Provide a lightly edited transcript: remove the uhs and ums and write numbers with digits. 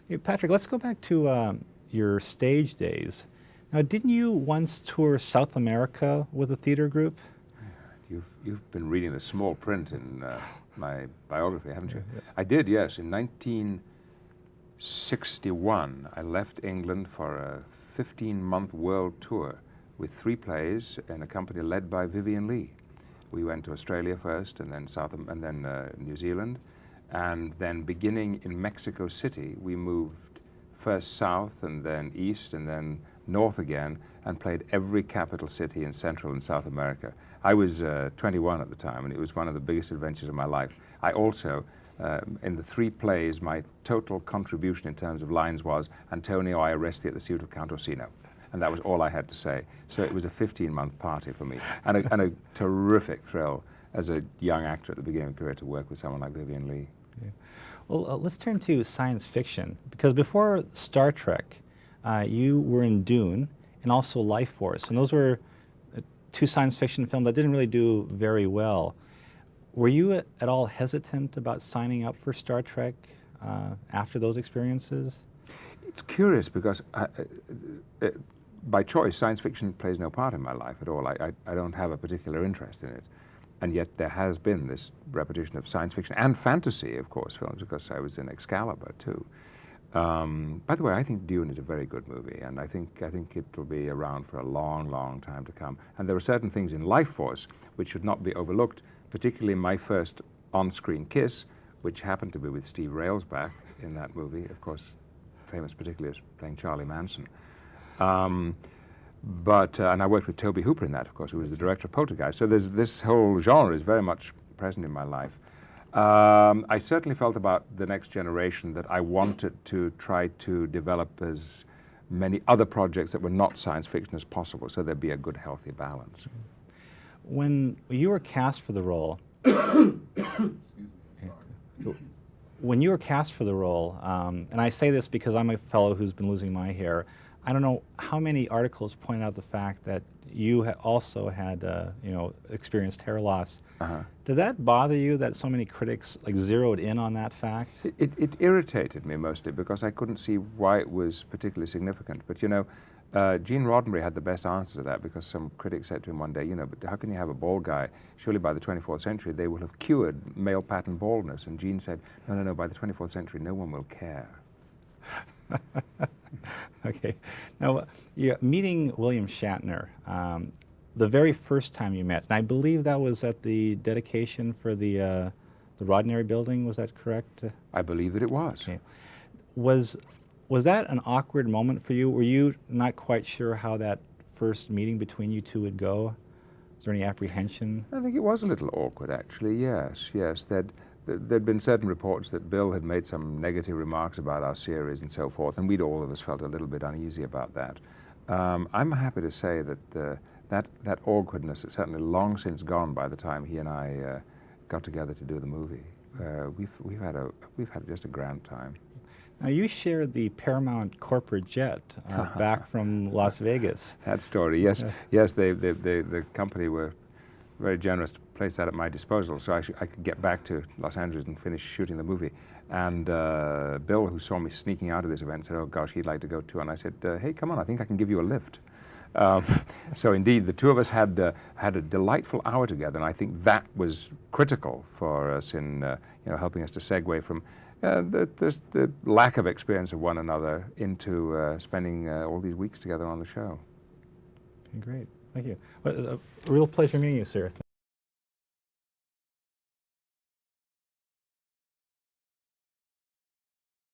Hey, Patrick, let's go back to your stage days. Now, didn't you once tour South America with a theater group? You've been reading the small print in my biography, haven't you? I did, yes. In 1961, I left England for a 15-month world tour with 3 plays in a company led by Vivien Leigh. We went to Australia first, and then New Zealand, and then beginning in Mexico City, we moved first south, and then east, and then north again, and played every capital city in Central and South America. I was 21 at the time, and it was one of the biggest adventures of my life. I also, in the 3 plays, my total contribution in terms of lines was, Antonio, I arrest thee at the suit of Count Orsino. And that was all I had to say. So it was a 15-month party for me, and a terrific thrill as a young actor at the beginning of my career to work with someone like Vivien Leigh. Yeah. Well, let's turn to science fiction, because before Star Trek, you were in Dune and also Life Force, and those were 2 science fiction films that didn't really do very well. Were you at all hesitant about signing up for Star Trek after those experiences? It's curious because by choice, science fiction plays no part in my life at all. I don't have a particular interest in it. And yet there has been this repetition of science fiction and fantasy, of course, films, because I was in Excalibur, too. By the way, I think Dune is a very good movie, and I think it'll be around for a long, long time to come. And there are certain things in Life Force which should not be overlooked, particularly my first on-screen kiss, which happened to be with Steve Railsback in that movie, of course, famous particularly as playing Charlie Manson. And I worked with Tobe Hooper in that, of course, who was the director of Poltergeist. So this whole genre is very much present in my life. I certainly felt about the next generation that I wanted to try to develop as many other projects that were not science fiction as possible, so there'd be a good, healthy balance. When you were cast for the role, when you were cast for the role, and I say this because I'm a fellow who's been losing my hair, I don't know how many articles point out the fact that you also had, experienced hair loss. Did that bother you that so many critics zeroed in on that fact? It irritated me mostly because I couldn't see why it was particularly significant. But Gene Roddenberry had the best answer to that, because some critics said to him one day, but how can you have a bald guy? Surely by the 24th century they will have cured male pattern baldness. And Gene said, no, by the 24th century no one will care. Okay. Now, meeting William Shatner, the very first time you met, and I believe that was at the dedication for the Roddenberry building, was that correct? I believe that it was. Okay. Was that an awkward moment for you? Were you not quite sure how that first meeting between you two would go? Was there any apprehension? I think it was a little awkward, actually, yes. There'd been certain reports that Bill had made some negative remarks about our series and so forth, and we'd all of us felt a little bit uneasy about that. I'm happy to say that that awkwardness is certainly long since gone by the time he and I got together to do the movie. We've had just a grand time. Now, you shared the Paramount corporate jet back from Las Vegas. That story, yes. Yes, the company were very generous to place that at my disposal so I could get back to Los Angeles and finish shooting the movie. And Bill, who saw me sneaking out of this event, said, oh gosh, he'd like to go too. And I said, hey, come on, I think I can give you a lift. So indeed, the two of us had a delightful hour together, and I think that was critical for us in helping us to segue from the lack of experience of one another into spending all these weeks together on the show. Okay, great. Thank you. A real pleasure meeting you, sir.